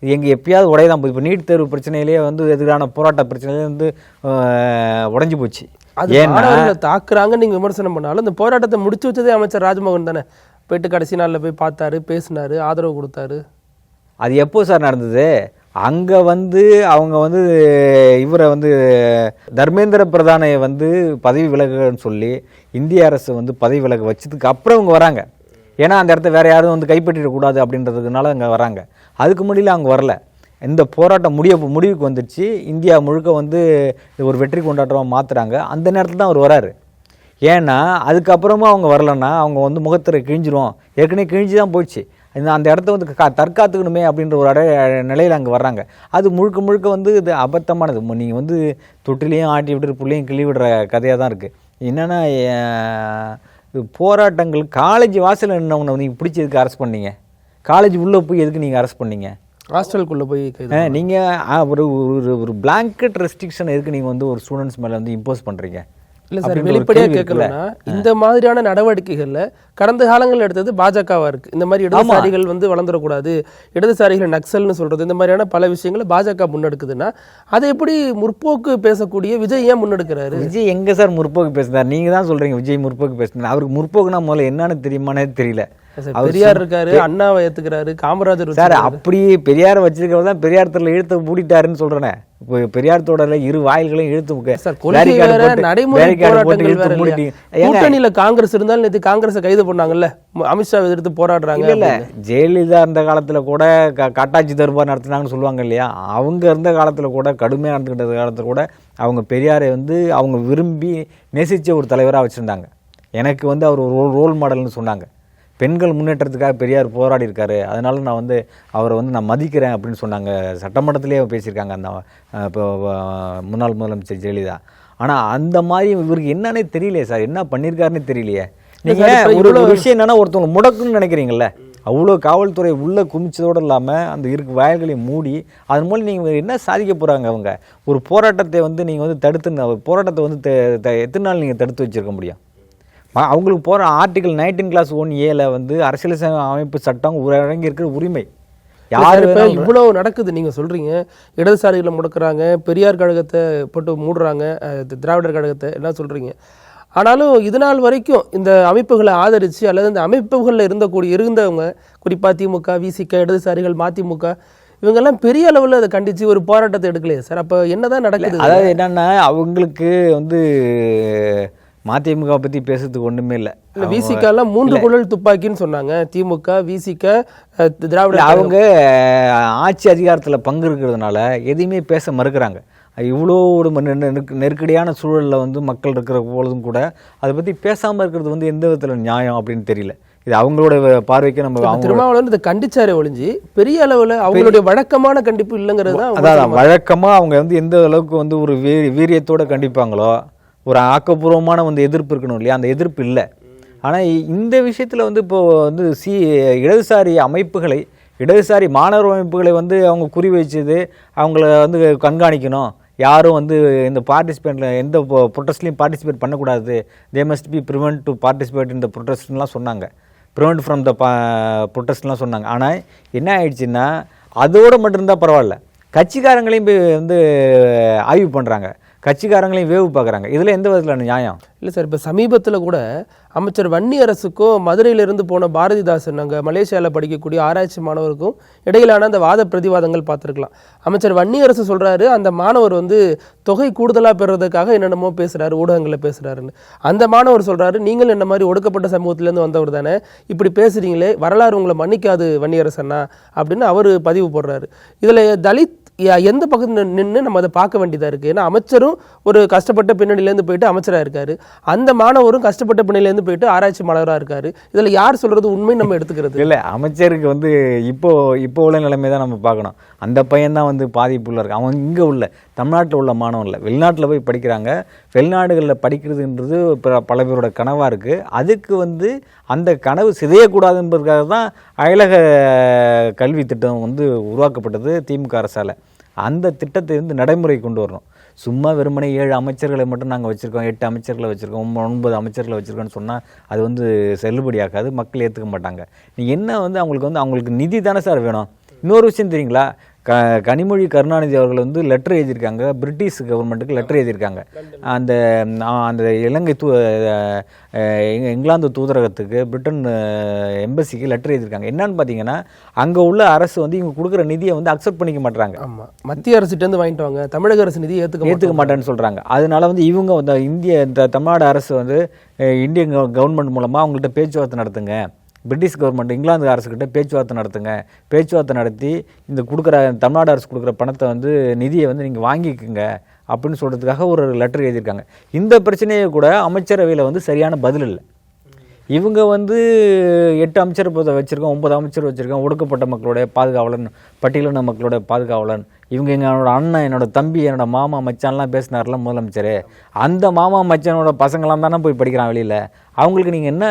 இது எங்கே எப்பயாவது உடையதான் போகுது. இப்போ நீட் தேர்வு பிரச்சனையிலேயே வந்து எதிரான போராட்ட பிரச்சனையிலே வந்து உடஞ்சி போச்சு. ஏன்னா தாக்குறாங்கன்னு நீங்கள் விமர்சனம் பண்ணாலும் இந்த போராட்டத்தை முடிச்சு வச்சதே அமைச்சர் ராஜ்மோகன் தானே. போயிட்டு கடைசி நாளில் போய் பார்த்தாரு, பேசினாரு, ஆதரவு கொடுத்தாரு. அது எப்போ சார் நடந்தது? அங்கே வந்து அவங்க வந்து இவரை வந்து தர்மேந்திர பிரதானை வந்து பதவி விலகுன்னு சொல்லி இந்திய அரசு வந்து பதவி விலக வச்சதுக்கு அப்புறம் அவங்க வராங்க. ஏன்னா அந்த இடத்த வேறு யாரும் வந்து கைப்பற்றிடக்கூடாது அப்படின்றதுனால அங்கே வராங்க. அதுக்கு முன்னாடியில் அவங்க வரல. இந்த போராட்டம் முடிவுக்கு வந்துடுச்சு. இந்தியா முழுக்க வந்து ஒரு வெற்றி கொண்டாட்டமாக மாற்றுறாங்க. அந்த நேரத்தில் தான் அவர் வராரு. ஏன்னா அதுக்கப்புறமா அவங்க வரலன்னா அவங்க வந்து முகத்திரை கிழிஞ்சிரும், ஏற்கனவே கிழிஞ்சு தான் போயிடுச்சு. அந்த இடத்த வந்து தற்காத்துக்கணுமே அப்படின்ற ஒரு நிலையில் அங்கே வர்றாங்க. அது முழுக்க வந்து இது அபத்தமானது. நீங்கள் வந்து தொட்டிலையும் ஆட்டி விட்டு புள்ளையும் கிள்ளி விடுற கதையாக தான் இருக்குது. என்னென்னா போராட்டங்கள் காலேஜ் வாசலில் நின்றவங்க நீங்கள் பிடிச்சதுக்கு அரெஸ்ட் பண்ணீங்க, காலேஜ் உள்ளே போய் எதுக்கு நீங்கள் அரெஸ்ட் பண்ணீங்க, ஹாஸ்டலுக்குள்ளே போய் நீங்கள் ஒரு பிளாங்கெட் ரெஸ்ட்ரிக்ஷன் எதுக்கு நீங்கள் வந்து ஒரு ஸ்டூடெண்ட்ஸ் மேலே வந்து இம்போஸ் பண்ணுறீங்க? இல்லை சார், வெளிப்படையாக கேட்கலன்னா இந்த மாதிரியான நடவடிக்கைகளில் கடந்த காலங்கள் எடுத்தது பாஜகவாக இருக்குது. இந்த மாதிரி இடதுசாரிகள் வந்து வளர்ந்துடக்கூடாது, இடதுசாரிகள் நக்சல்னு சொல்கிறது, இந்த மாதிரியான பல விஷயங்களை பாஜக முன்னெடுக்குதுன்னா அதை எப்படி முற்போக்கு பேசக்கூடிய விஜய் ஏன் முன்னெடுக்கிறாரு? விஜய் எங்கே சார் முற்போக்கு பேசுனார்? நீங்கள் தான் சொல்கிறீங்க விஜய் முற்போக்கு பேசுனார். அவருக்கு முற்போக்குனா முதல்ல என்னன்னு தெரியுமானே தெரியல. பெரியார் இருக்காரு, அண்ணாவை ஏத்துக்கிறாரு, காமராஜர் சார் அப்படியே பெரியாரை வச்சிருக்கிறவர் தான் பெரியார் தெருல இழுத்து மூடிட்டாருன்னு சொல்றேன். இப்போ பெரியார் தோடல இரு வாயில்களையும் இழுத்து கூட்டணியில காங்கிரஸ் இருந்தாலும் நேற்று காங்கிரஸை கைது பண்ணாங்கல்ல, அமித்ஷா எதிர்த்து போராடுறாங்க. இல்ல ஜெயலலிதா இருந்த காலத்துல கூட காட்டாட்சி தர்பார் நடத்தினாங்கன்னு சொல்லுவாங்க இல்லையா, அவங்க இருந்த காலத்துல கூட கடுமையாக நடந்துக்கிட்ட காலத்துல கூட அவங்க பெரியாரை வந்து அவங்க விரும்பி நேசிச்ச ஒரு தலைவராக வச்சிருந்தாங்க. எனக்கு வந்து அவர் ஒரு ரோல் மாடல்னு சொன்னாங்க. பெண்கள் முன்னேற்றத்துக்காக பெரியார் போராடி இருக்காரு, அதனால நான் வந்து அவரை வந்து நான் மதிக்கிறேன் அப்படின்னு சொன்னாங்க. சட்டமன்றத்திலேயே பேசியிருக்காங்க அந்த இப்போ முன்னாள் முதலமைச்சர் ஜெயலலிதா. ஆனால் அந்த மாதிரி இவருக்கு என்னன்னே தெரியலையே சார், என்ன பண்ணியிருக்காருன்னு தெரியலையே. நீங்கள் ஒரு விஷயம் என்னன்னா, ஒருத்தவங்க முடக்குன்னு நினைக்கிறீங்கல்ல, அவ்வளோ காவல்துறை உள்ளே குமிச்சதோடு இல்லாமல் அந்த இருக்கு வயல்களையும் மூடி அதன் மூலம் நீங்கள் என்ன சாதிக்க போகிறாங்க? அவங்க ஒரு போராட்டத்தை வந்து நீங்கள் வந்து தடுத்து போராட்டத்தை வந்து எத்தனை நாள் நீங்கள் தடுத்து வச்சுருக்க முடியும்? அவங்களுக்கு போகிற ஆர்டிகல் 19(1)A வந்து அரசியல் அமைப்பு சட்டம் வழங்கி இருக்கிற உரிமை. யார் இப்போ இவ்வளோ நடக்குது நீங்கள் சொல்கிறீங்க, இடதுசாரிகளை முடக்கிறாங்க, பெரியார் கழகத்தை போட்டு மூடுறாங்க, திராவிடர் கழகத்தை எல்லாம் சொல்கிறீங்க. ஆனாலும் இது நாள் வரைக்கும் இந்த அமைப்புகளை ஆதரித்து அல்லது இந்த அமைப்புகளில் இருந்தவங்க குறிப்பாக திமுக, விசிக, இடதுசாரிகள், மதிமுக இவங்கெல்லாம் பெரிய அளவில் அதை கண்டித்து ஒரு போராட்டத்தை எடுக்கலையே சார். அப்போ என்ன தான் நடக்குது? அதாவது என்னென்னா அவங்களுக்கு வந்து மதிமுக பற்றி பேசுறதுக்கு ஒன்றுமே இல்லை. இல்லை விசிகலாம் 3 குழல் துப்பாக்கின்னு சொன்னாங்க. திமுக, விசிக, திராவிட அவங்க ஆட்சி அதிகாரத்தில் பங்கு இருக்கிறதுனால எதையுமே பேச மறுக்கிறாங்க. இவ்வளோ ஒரு நெருக்கடியான சூழலில் வந்து மக்கள் இருக்கிற பொழுதும் கூட அதை பற்றி பேசாமல் இருக்கிறது வந்து எந்த விதத்தில் நியாயம் அப்படின்னு தெரியல. இது அவங்களோட பார்வைக்கு நம்ம திருமாவளவன் இதை கண்டிச்சாரே ஒழிஞ்சு பெரிய அளவில் அவங்களுடைய வழக்கமான கண்டிப்பு இல்லைங்கிறது தான். அதான் வழக்கமாக அவங்க வந்து எந்த அளவுக்கு வந்து ஒரு வீரியத்தோடு கண்டிப்பாங்களோ, ஒரு ஆக்கப்பூர்வமான வந்து எதிர்ப்பு இருக்கணும் இல்லையா, அந்த எதிர்ப்பு இல்லை. ஆனால் இந்த விஷயத்தில் வந்து இப்போது வந்து இடதுசாரி அமைப்புகளை, இடதுசாரி மாணவர் அமைப்புகளை வந்து அவங்க குறி வச்சது அவங்கள வந்து கண்காணிக்கணும், யாரும் வந்து இந்த பார்ட்டிசிபேட்டில் எந்த ப்ரொட்டஸ்ட்லையும் பார்ட்டிசிபேட் பண்ணக்கூடாது, they must be prevent to participate இந்த ப்ரொட்டஸ்ட்லாம் சொன்னாங்க, ப்ரிவென்ட் ஃப்ரம் த ப்ரொட்டஸ்ட்லாம் சொன்னாங்க. ஆனால் என்ன ஆயிடுச்சுன்னா அதோடு மட்டும்தான் பரவாயில்ல, கட்சிக்காரங்களையும் போய் வந்து ஆய்வு பண்ணுறாங்க, கட்சிக்காரங்களையும் வேவு பார்க்குறாங்க. இதில் எந்த விதத்தில் நியாயம் இல்லை சார். இப்போ சமீபத்தில் கூட அமைச்சர் வன்னியரசுக்கும் மதுரையிலிருந்து போன பாரதிதாசன் அங்கே மலேசியாவில் படிக்கக்கூடிய ஆராய்ச்சி மாணவருக்கும் இடையிலான அந்த வாத பிரதிவாதங்கள் பார்த்துருக்கலாம். அமைச்சர் வன்னியரசு சொல்கிறாரு அந்த மாணவர் வந்து தொகை கூடுதலாக பெறுறதுக்காக என்னென்னமோ பேசுகிறாரு, ஊடகங்களில் பேசுகிறாருன்னு. அந்த மாணவர் சொல்கிறாரு, நீங்கள் என்ன மாதிரி ஒடுக்கப்பட்ட சமூகத்திலேருந்து வந்தவர் தானே, இப்படி பேசுகிறீங்களே, வரலாறு உங்களை மன்னிக்காது வன்னியரசன்னா அப்படின்னு அவர் பதிவு போடுறாரு. இதில் தலித் எந்த பக்கத்தில் நின்று நம்ம அதை பார்க்க வேண்டியதாக இருக்குது. ஏன்னா அமைச்சரும் ஒரு கஷ்டப்பட்ட பின்னணியிலேருந்து போயிட்டு அமைச்சராக இருக்காரு, அந்த மாணவரும் கஷ்டப்பட்ட பின்னணியிலேருந்து போயிட்டு ஆராய்ச்சி மாணவராக இருக்காரு. இதில் யார் சொல்கிறது உண்மை நம்ம எடுத்துக்கிறது இல்லை. அமைச்சருக்கு வந்து இப்போ உள்ள நிலைமை தான் நம்ம பார்க்கணும். அந்த பையன்தான் வந்து பாதிப்புள்ள இருக்கு. அவன் இங்கே உள்ள தமிழ்நாட்டில் உள்ள மாணவன் இல்லை, வெளிநாட்டில் போய் படிக்கிறாங்க. வெளிநாடுகளில் படிக்கிறதுன்றது பல பேரோட கனவாக இருக்குது. அதுக்கு வந்து அந்த கனவு சிதையக்கூடாது என்பதற்காக தான் அயலக கல்வி திட்டம் வந்து உருவாக்கப்பட்டது திமுக அரசால். அந்த திட்டத்தை வந்து நடைமுறை கொண்டு வரணும். சும்மா வெறுமனே 7 அமைச்சர்களை மட்டும் நாங்கள் வச்சுருக்கோம், 8 அமைச்சர்களை வச்சுருக்கோம், 9 அமைச்சர்களை வச்சுருக்கோன்னு சொன்னால் அது வந்து செல்லுபடியாக்காது, மக்கள் ஏற்றுக்க மாட்டாங்க. நீங்கள் என்ன வந்து அவங்களுக்கு நிதி தானே சார் வேணும். இன்னொரு விஷயம் தெரியுங்களா, கனிமொழி கருணாநிதி அவர்கள் வந்து லெட்டர் எழுதியிருக்காங்க, பிரிட்டிஷ் கவர்மெண்ட்டுக்கு லெட்டர் எழுதியிருக்காங்க. அந்த இலங்கை இங்கிலாந்து தூதரகத்துக்கு, பிரிட்டன் எம்பசிக்கு லெட்டர் எழுதியிருக்காங்க. என்னன்னு பார்த்தீங்கன்னா, அங்கே உள்ள அரசு வந்து இவங்க கொடுக்குற நிதியை வந்து அக்செப்ட் பண்ணிக்க மாட்டாங்க. ஆமாம், மத்திய அரசுகிட்டேருந்து வாங்கிட்டு வாங்க, தமிழக அரசு நிதியை ஏற்றுக்க மாட்டேன்னு சொல்கிறாங்க. அதனால வந்து இவங்க இந்த தமிழ்நாடு அரசு வந்து இந்தியன் கவர்மெண்ட் மூலமாக அவங்கள்ட்ட பேச்சுவார்த்தை நடத்துங்க, பிரிட்டிஷ் கவர்மெண்ட் இங்கிலாந்து அரசுக்கிட்ட பேச்சுவார்த்தை நடத்துங்க, பேச்சுவார்த்தை நடத்தி இந்த கொடுக்குற தமிழ்நாடு அரசு கொடுக்குற பணத்தை வந்து நிதியை வந்து நீங்கள் வாங்கிக்குங்க அப்படின்னு சொல்கிறதுக்காக ஒரு லெட்டர் எழுதியிருக்காங்க. இந்த பிரச்சனையை கூட அமைச்சரவையில் வந்து சரியான பதில் இல்லை. இவங்க வந்து 8 அமைச்சர் வச்சுருக்கோம், 9 அமைச்சர் வச்சுருக்கோம், ஒடுக்கப்பட்ட மக்களுடைய பாதுகாவலன், பட்டியலின மக்களுடைய பாதுகாவலன், இவங்க என்னோட அண்ணன், என்னோட தம்பி, என்னோட மாமா மச்சான்லாம் பேசினார்ல முதலமைச்சர், அந்த மாமா மச்சானோட பசங்களாம் தானே போய் படிக்கிறான் வெளியில், அவங்களுக்கு நீங்கள் என்ன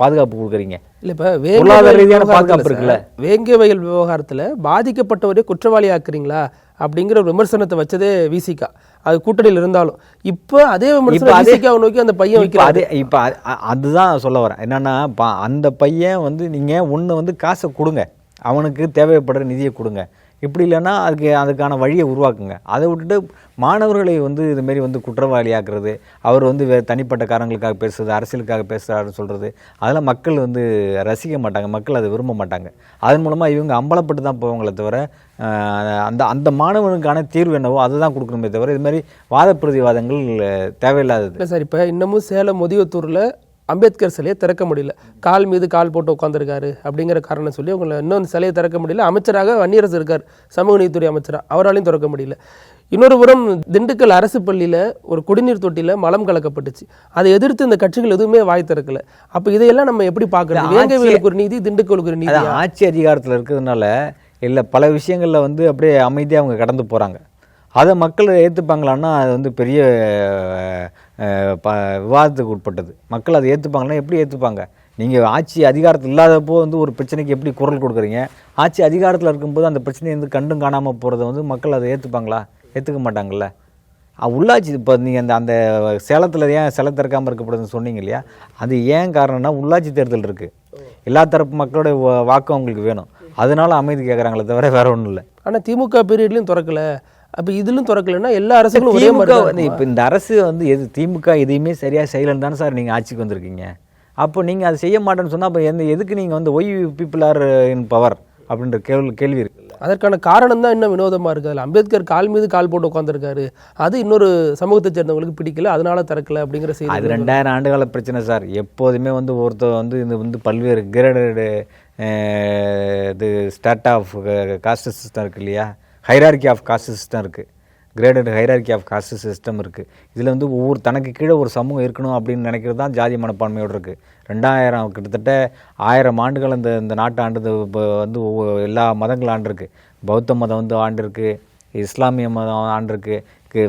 பாதுகாப்பு கொடுக்குறீங்க? இல்லை, இப்போ பொருளாதார ரீதியான பாதுகாப்பு இருக்குல்ல. வேங்கை வயல் விவகாரத்தில் பாதிக்கப்பட்டவரே குற்றவாளி ஆக்குறீங்களா அப்படிங்கிற ஒரு விமர்சனத்தை வச்சதே விசிகா, அது கூட்டணியில் இருந்தாலும் இப்போ அதே விமர்சனம் நோக்கி அந்த பையன் வைக்கிறாரு. இப்போ அதுதான் சொல்ல வரேன். என்னன்னா, அந்த பையன் வந்து நீங்கள் ஒன்று வந்து காசை கொடுங்க, அவனுக்கு தேவைப்படுற நிதியை கொடுங்க, இப்படி இல்லைன்னா அதுக்கான வழியை உருவாக்குங்க. அதை விட்டுட்டு மாணவர்களை வந்து இதுமாரி வந்து குற்றவாளியாக்குறது, அவர் வந்து தனிப்பட்ட காரணங்களுக்காக பேசுறது, அரசியலுக்காக பேசுகிறாருன்னு சொல்கிறது, அதெல்லாம் மக்கள் வந்து ரசிக்க மாட்டாங்க, மக்கள் அதை விரும்ப மாட்டாங்க. அதன் மூலமாக இவங்க அம்பலப்பட்டு தான் போவாங்களே தவிர அந்த மாணவனுக்கான தீர்வு என்னவோ அதை தான் கொடுக்கணுமே தவிர இது மாதிரி வாத பிரதிவாதங்கள் தேவையில்லாதது. இல்லை சார், இப்போ இன்னமும் சேலம் முதியத்தூரில் அம்பேத்கர் சிலையை திறக்க முடியல, கால் மீது கால் போட்டு உட்காந்துருக்காரு அப்படிங்கிற காரணம் சொல்லி உங்களை இன்னொன்று சிலையை திறக்க முடியல. அமைச்சராக வன்னியரசு இருக்கார், சமூக நீதித்துறை அமைச்சராக, அவராலையும் திறக்க முடியல. இன்னொரு புறம் திண்டுக்கல் அரசு பள்ளியில் ஒரு குடிநீர் தொட்டியில் மலம் கலக்கப்பட்டுச்சு, அதை எதிர்த்து இந்த கட்சிகள் எதுவுமே வாய் திறக்கல. அப்போ இதையெல்லாம் நம்ம எப்படி பார்க்கறது? வேங்கைவேலுக்கு ஒரு நீதி, திண்டுக்கலுக்கு ஒரு நீதி. ஆட்சி அதிகாரத்தில் இருக்கிறதுனால இல்லை, பல விஷயங்களில் வந்து அப்படியே அமைதியாக அவங்க கடந்து போகிறாங்க. அதை மக்கள் ஏற்றுப்பாங்களான்னா அது வந்து பெரிய விவாதத்துக்கு உட்பட்டது. மக்கள் அதை ஏற்றுப்பாங்கன்னா எப்படி ஏற்றுப்பாங்க? நீங்கள் ஆட்சி அதிகாரத்தில் இல்லாதப்போ வந்து ஒரு பிரச்சனைக்கு எப்படி குரல் கொடுக்குறீங்க? ஆட்சி அதிகாரத்தில் இருக்கும்போது அந்த பிரச்சனையை வந்து கண்டும் காணாமல் போகிறத வந்து மக்கள் அதை ஏற்றுப்பாங்களா? ஏற்றுக்க மாட்டாங்கள்ல. உள்ளாட்சி இப்போ நீங்கள் அந்த சேலத்தில் ஏன் சிலை திறக்காமல் இருக்கப்படுதுன்னு சொன்னீங்க இல்லையா, அது ஏன் காரணம்னா உள்ளாட்சி தேர்தல் இருக்குது, எல்லா தரப்பு மக்களோட வாக்கு அவங்களுக்கு வேணும், அதனால அமைதி கேட்குறாங்களே தவிர வேற ஒன்றும் இல்லை. ஆனால் திமுக பீரியட்லையும் திறக்கலை, அப்போ இதிலும் திறக்கலைன்னா எல்லா அரசுகளும் ஒரே மாதிரி வந்து இப்போ இந்த அரசு வந்து திமுக எதையுமே சரியாக செய்யலைன்னு தானே சார் நீங்கள் ஆட்சிக்கு வந்திருக்கீங்க. அப்போ நீங்கள் அதை செய்ய மாட்டேன்னு சொன்னால் அப்போ எதுக்கு நீங்கள் வந்து Y people are in power அப்படின்ற கேள்வி இருக்குல்ல. அதற்கான காரணம் தான் இன்னும் வினோதமாக இருக்குது. அதில் அம்பேத்கர் கால் மீது கால் போட்டு உட்காந்துருக்காரு, அது இன்னொரு சமூகத்தை சேர்ந்தவங்களுக்கு பிடிக்கல, அதனால திறக்கல அப்படிங்கிற செய்தி. அது 2000 ஆண்டுகால பிரச்சனை சார். எப்போதுமே வந்து ஒருத்தர் வந்து இந்த வந்து பல்வேறு கிரேடடு இது ஸ்டார்ட் ஆஃப் காஸ்ட் சிஸ்டம் இருக்குது இல்லையா, ஹைரார்கி ஆஃப் காஸ்ட் சிஸ்டம் இருக்குது, graded hierarchy of caste system இருக்குது. இதில் வந்து ஒவ்வொரு தனக்கு கீழே ஒரு சமூகம் இருக்கணும் அப்படின்னு நினைக்கிறது தான் ஜாதி மனப்பான்மையோடு இருக்குது. 2000 கிட்டத்தட்ட 1000 ஆண்டுகள் இந்த நாட்டு ஆண்டு வந்து எல்லா மதங்களும் ஆண்டிருக்கு. பௌத்த மதம் வந்து ஆண்டிருக்கு, இஸ்லாமிய மதம் ஆண்டிருக்கு,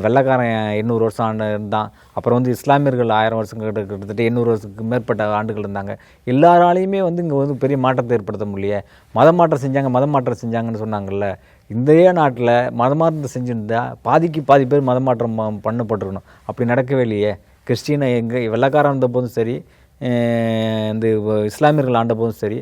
வெள்ளைக்காரன் 800 வருஷம் ஆண்டு இருந்தான். அப்புறம் வந்து இஸ்லாமியர்கள் 1000 வருஷம் கிட்டத்தட்ட 800 வருஷத்துக்கு மேற்பட்ட ஆண்டுகள் இருந்தாங்க. எல்லாராலையுமே வந்து இங்கே வந்து பெரிய மாற்றத்தை ஏற்படுத்த முடியல. மதம் மாற்றம் செஞ்சாங்கன்னு சொன்னாங்கல்ல. இந்திய நாட்டில் மதமாற்றம் செஞ்சுருந்தா பாதிக்கு பாதி பேர் மதமாற்றம் பண்ணப்பட்டிருக்கணும். அப்படி நடக்கவே இல்லையே. கிறிஸ்டினை எங்கே வெள்ளைக்காரன் இருந்த போதும் சரி, இந்த இஸ்லாமியர்கள் ஆண்ட போதும் சரி,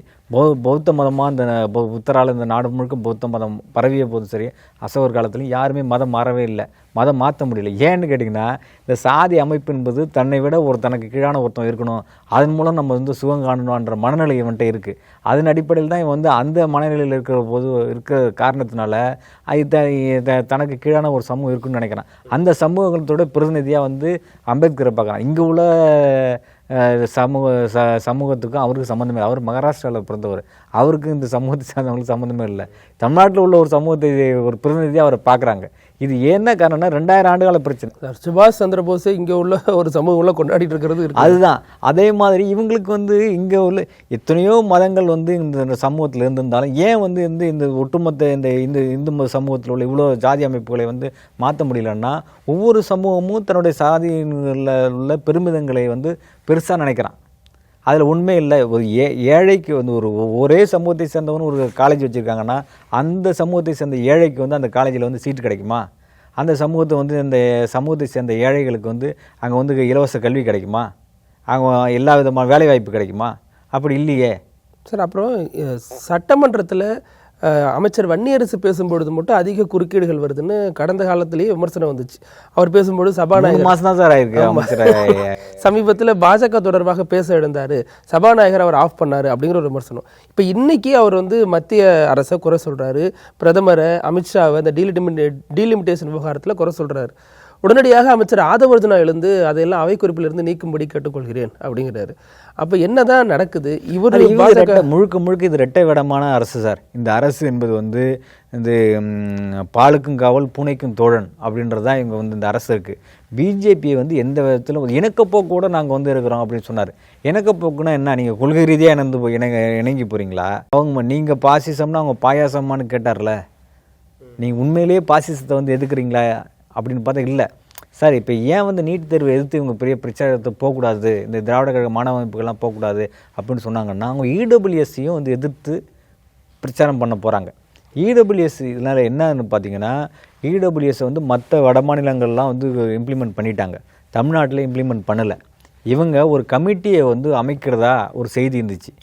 பௌத்த மதமாக இந்த புத்தரால் இந்த நாடு முழுக்க பௌத்த மதம் பரவிய போதும் சரி, அசோகர் காலத்துலையும் யாருமே மதம் மாறவே இல்லை, மதம் மாற்ற முடியல. ஏன்னு கேட்டிங்கன்னா, இந்த சாதி அமைப்பு என்பது தன்னை விட தனக்கு கீழான ஒருத்தன் இருக்கணும், அதன் மூலம் நம்ம வந்து சுகம் காணணுன்ற மனநிலை இவன்ட்ட இருக்குது. அதன் அடிப்படையில் தான் இவன் வந்து அந்த மனநிலையில் இருக்கிற காரணத்தினால தனக்கு கீழான ஒரு சமூகம் இருக்குன்னு நினைக்கிறான். அந்த சமூகத்தோட பிரதிநிதியாக வந்து அம்பேத்கரை பார்க்குறான். இங்கே உள்ள சமூகத்துக்கும் அவருக்கு சம்மந்தமே இல்லை. அவர் மகாராஷ்டிராவில் பிறந்தவர், அவருக்கு இந்த சமூகத்தை சார்ந்தவங்களுக்கு சம்மந்தமே இல்லை. தமிழ்நாட்டில் உள்ள ஒரு சமூகத்தை ஒரு பிரதிநிதியாக அவரை பார்க்குறாங்க. இது என்ன காரணம்னா 2000 ஆண்டுகால பிரச்சனை. சுபாஷ் சந்திர போஸை இங்கே உள்ள ஒரு சமூகம் கொண்டாடிட்டு இருக்கிறது அதுதான். அதே மாதிரி இவங்களுக்கு வந்து இங்கே உள்ள எத்தனையோ மதங்கள் வந்து இந்த சமூகத்தில் இருந்திருந்தாலும் ஏன் வந்து இந்த ஒட்டுமொத்த இந்த இந்து சமூகத்தில் உள்ள இவ்வளோ ஜாதி அமைப்புகளை வந்து மாற்ற முடியலன்னா, ஒவ்வொரு சமூகமும் தன்னுடைய சாதியில் உள்ள பெருமிதங்களை வந்து பெருசாக நினைக்கிறான். அதில் உண்மை இல்லை. ஒரு ஏழைக்கு வந்து ஒரே சமூகத்தை சேர்ந்தவனு ஒரு காலேஜ் வச்சுருக்காங்கன்னா, அந்த சமூகத்தை சேர்ந்த ஏழைக்கு வந்து அந்த காலேஜில் வந்து சீட்டு கிடைக்குமா? அந்த சமூகத்தை வந்து இந்த சமூகத்தை சேர்ந்த ஏழைகளுக்கு வந்து அங்கே வந்து இலவச கல்வி கிடைக்குமா? அங்கே எல்லா விதமான வேலைவாய்ப்பு கிடைக்குமா? அப்படி இல்லையே சார். அப்புறம் சட்டமன்றத்தில் அமைச்சர் வன்னியரசு பேசும்பொழுது மட்டும் அதிக குறுக்கீடுகள் வருதுன்னு கடந்த காலத்திலேயே விமர்சனம் வந்துச்சு. அவர் பேசும்போது சபாநாயகர் மாதம் தான் சார் ஆயிருக்கு. சமீபத்தில் பாஜக தொடர்பாக பேச எழுந்தார், சபாநாயகர் அவர் ஆஃப் பண்ணார் அப்படிங்கிற ஒரு விமர்சனம். இப்போ இன்னைக்கு அவர் வந்து மத்திய அரசை குறை சொல்கிறாரு, பிரதமரை அமித்ஷாவை இந்த டீலிமிட்டேஷன் விவகாரத்தில் குறை சொல்கிறாரு. உடனடியாக அமைச்சர் ஆதவர்ஜுனா எழுந்து அதையெல்லாம் அவை குறிப்பிலிருந்து நீக்கும்படி கேட்டுக்கொள்கிறேன் அப்படிங்கிறாரு. அப்போ என்னதான் நடக்குது? இவர் முழுக்க இது இரட்டை வேடமான அரசு சார். இந்த அரசு என்பது வந்து இந்த பாலுக்கும் காவல் பூனைக்கும் தோழன் அப்படின்றது தான் இவங்க வந்து இந்த அரசு இருக்குது. பிஜேபியை வந்து எந்த விதத்திலும் இணக்கப்போக்கோடு நாங்கள் வந்து இருக்கிறோம் அப்படின்னு சொன்னார். இணக்கப்போக்குன்னா என்ன? நீங்கள் கொள்கை ரீதியாக இணங்கி போகிறீங்களா? நீங்கள் பாசிசம்னா அவங்க பாயாசமானு கேட்டார்ல, நீங்கள் உண்மையிலேயே பாசிசத்தை வந்து எதுக்குறீங்களா அப்படின்னு பார்த்தா இல்லை சார். இப்போ ஏன் வந்து நீட் தேர்வை எதிர்த்து இவங்க பெரிய பிரச்சாரத்தை போகக்கூடாது, இந்த திராவிட கழக மாணவ அமைப்புகள்லாம் போகக்கூடாது அப்படின்னு சொன்னாங்கன்னா, அவங்க இடபிள்யூஎஸ்சியும் வந்து எதிர்த்து பிரச்சாரம் பண்ண போகிறாங்க. இடபிள்யூஎஸ் இதனால் என்னன்னு பார்த்தீங்கன்னா, இடபிள்யூஎஸ் வந்து மற்ற வட மாநிலங்கள்லாம் வந்து இம்ப்ளிமெண்ட் பண்ணிட்டாங்க, தமிழ்நாட்டில் இம்ப்ளிமெண்ட் பண்ணலை. இவங்க ஒரு கமிட்டியை வந்து அமைக்கிறதா ஒரு செய்தி இருந்துச்சு.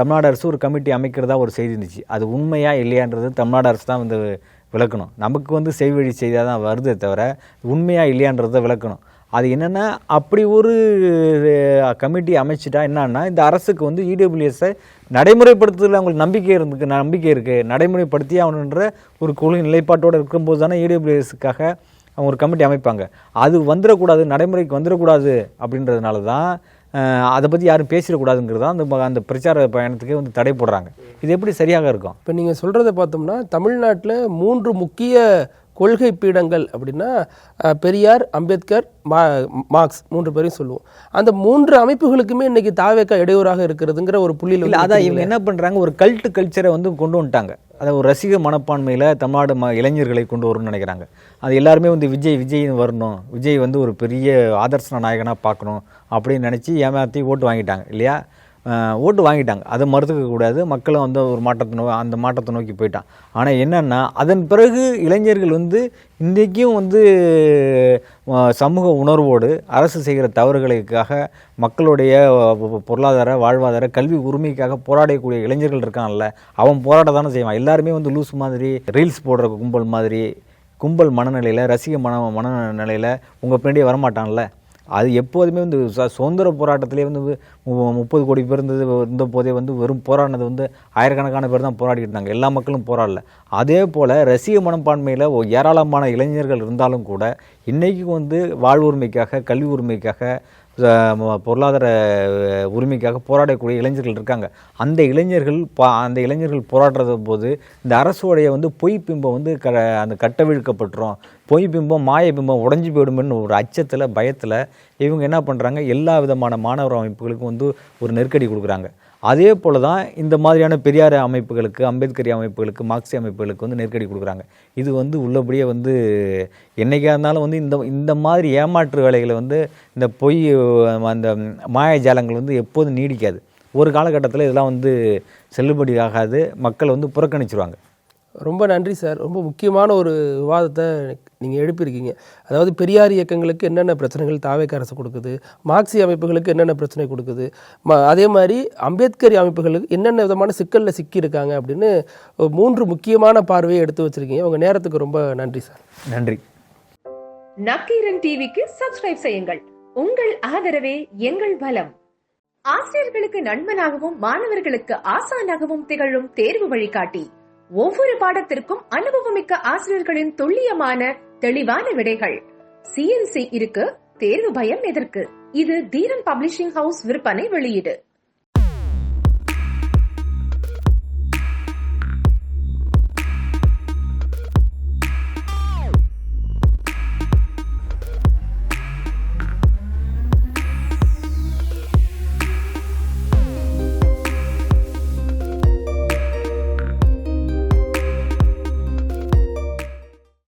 தமிழ்நாடு அரசு ஒரு கமிட்டி அமைக்கிறதா ஒரு செய்தி இருந்துச்சு. அது உண்மையாக இல்லையான்றது தமிழ்நாடு அரசு தான் வந்து விளக்கணும். நமக்கு வந்து செய்வழி செய்தியாக தான் வருதே தவிர உண்மையாக இல்லையான்றதை விளக்கணும். அது என்னென்னா, அப்படி ஒரு கமிட்டி அமைச்சிட்டா என்னன்னா, இந்த அரசுக்கு வந்து இடபிள்யூஎஸை நடைமுறைப்படுத்துறதுல அவங்களுக்கு நம்பிக்கை இருக்குது. நடைமுறைப்படுத்தி ஆகணுன்ற ஒரு கொள்கை நிலைப்பாட்டோடு இருக்கும்போது தானே இடபிள்யூஎஸுக்காக அவங்க ஒரு கமிட்டி அமைப்பாங்க. அது வந்துடக்கூடாது, நடைமுறைக்கு வந்துடக்கூடாது அப்படின்றதுனால தான் அதை பற்றி யாரும் பேசிடக்கூடாதுங்கிறது தான் அந்த பிரச்சார பயணத்துக்கே வந்து தடை போடுறாங்க. இது எப்படி சரியாக இருக்கும்? இப்போ நீங்கள் சொல்கிறத பார்த்தோம்னா, தமிழ்நாட்டில் 3 முக்கிய கொள்கை பீடங்கள் அப்படின்னா பெரியார், அம்பேத்கர், மார்க்ஸ் 3 பேரையும் சொல்லுவோம். அந்த 3 அமைப்புகளுக்குமே இன்னைக்கு தாவேக்கா இடையூறாக இருக்கிறதுங்கிற ஒரு புள்ளியில் இல்லை. அதான் இவங்க என்ன பண்ணுறாங்க, ஒரு கல்ச்சரை வந்து கொண்டு வந்துட்டாங்க. அதை ஒரு ரசிக மனப்பான்மையில் தமிழ்நாடு இளைஞர்களை கொண்டு வரணும்னு நினைக்கிறாங்க. அது எல்லாருமே வந்து விஜய் வரணும், விஜய் வந்து ஒரு பெரிய ஆதர்ச நாயகனாக பார்க்கணும் அப்படின்னு நினச்சி ஏமாற்றி ஓட்டு வாங்கிட்டாங்க இல்லையா? ஓட்டு வாங்கிட்டாங்க. அதை மறுத்துக்கக்கூடாது. மக்களும் வந்து ஒரு அந்த மாற்றத்தை நோக்கி போயிட்டான். ஆனால் என்னென்னா, அதன் பிறகு இளைஞர்கள் வந்து இன்றைக்கும் வந்து சமூக உணர்வோடு அரசு செய்கிற தவறுகளுக்காக மக்களுடைய பொருளாதார வாழ்வாதார கல்வி உரிமைக்காக போராடக்கூடிய இளைஞர்கள் இருக்கான்ல, அவன் போராட தானே செய்வான். எல்லாருமே வந்து லூஸ் மாதிரி ரீல்ஸ் போடுற கும்பல் மனநிலையில், ரசிக மனநிலையில் உங்கள் பின்னாடியே வரமாட்டான்ல. அது எப்போதுமே வந்து சுதந்திர போராட்டத்திலே வந்து 30 கோடி பேர் இருந்த போதே வந்து வெறும் போராடினது வந்து ஆயிரக்கணக்கான பேர் தான் போராடிட்டு இருந்தாங்க. எல்லா மக்களும் போராடல. அதே போல் ரசிக மனப்பான்மையில் ஏராளமான இளைஞர்கள் இருந்தாலும் கூட இன்றைக்கு வந்து வாழ்வு உரிமைக்காக, கல்வி உரிமைக்காக, பொருளாதார உரிமைக்காக போராடக்கூடிய இளைஞர்கள் இருக்காங்க. அந்த இளைஞர்கள் போராடுறது போது இந்த அரசுடைய வந்து பொய் பிம்பம் வந்து அந்த கட்டவிழ்க்கப்பட்டுரும், பொய் பிம்பம் மாய பிம்பம் உடஞ்சி போயிடுமென்னு ஒரு அச்சத்தில், பயத்தில் இவங்க என்ன பண்ணுறாங்க, எல்லா விதமான மாணவர் அமைப்புகளுக்கும் வந்து ஒரு நெருக்கடி கொடுக்குறாங்க. அதே போல் தான் இந்த மாதிரியான பெரியார் அமைப்புகளுக்கு, அம்பேத்கரி அமைப்புகளுக்கு, மார்க்சிய அமைப்புகளுக்கு வந்து நெருக்கடி கொடுக்குறாங்க. இது வந்து உள்ளபடியே வந்து என்றைக்காக இருந்தாலும் வந்து இந்த மாதிரி ஏமாற்று வேலைகளை வந்து இந்த பொய் அந்த மாயஜாலங்கள் வந்து எப்போதும் நீடிக்காது. ஒரு காலகட்டத்தில் இதெல்லாம் வந்து செல்லுபடி ஆகாது, மக்கள் வந்து புறக்கணிச்சிருவாங்க. ரொம்ப நன்றி சார். ரொம்ப முக்கியமான ஒரு விவாதத்தை நீங்கள் எழுப்பியிருக்கீங்க. அதாவது பெரியார் இயக்கங்களுக்கு என்னென்ன பிரச்சனைகள் தாவேக அரசு கொடுக்குது, மார்க்சிய அமைப்புகளுக்கு என்னென்ன பிரச்சனை கொடுக்குது, அதே மாதிரி அம்பேத்கரி அமைப்புகளுக்கு என்னென்ன விதமான சிக்கலில் சிக்கியிருக்காங்க அப்படின்னு 3 முக்கியமான பார்வையை எடுத்து வச்சுருக்கீங்க. உங்கள் நேரத்துக்கு ரொம்ப நன்றி சார். நன்றி. நக்கீரன் டிவிக்கு சப்ஸ்கிரைப் செய்யுங்கள். உங்கள் ஆதரவே எங்கள் பலம். ஆசிரியர்களுக்கு நண்பனாகவும் மாணவர்களுக்கு ஆசானாகவும் திகழும் தேர்வு வழிகாட்டி. ஒவ்வொரு பாடத்திற்கும் அனுபவமிக்க ஆசிரியர்களின் துல்லியமான தெளிவான விடைகள். CNC இருக்கு, தேர்வு பயம் எதற்கு? இது தீரன் பப்ளிஷிங் ஹவுஸ் விற்பனை வெளியீடு.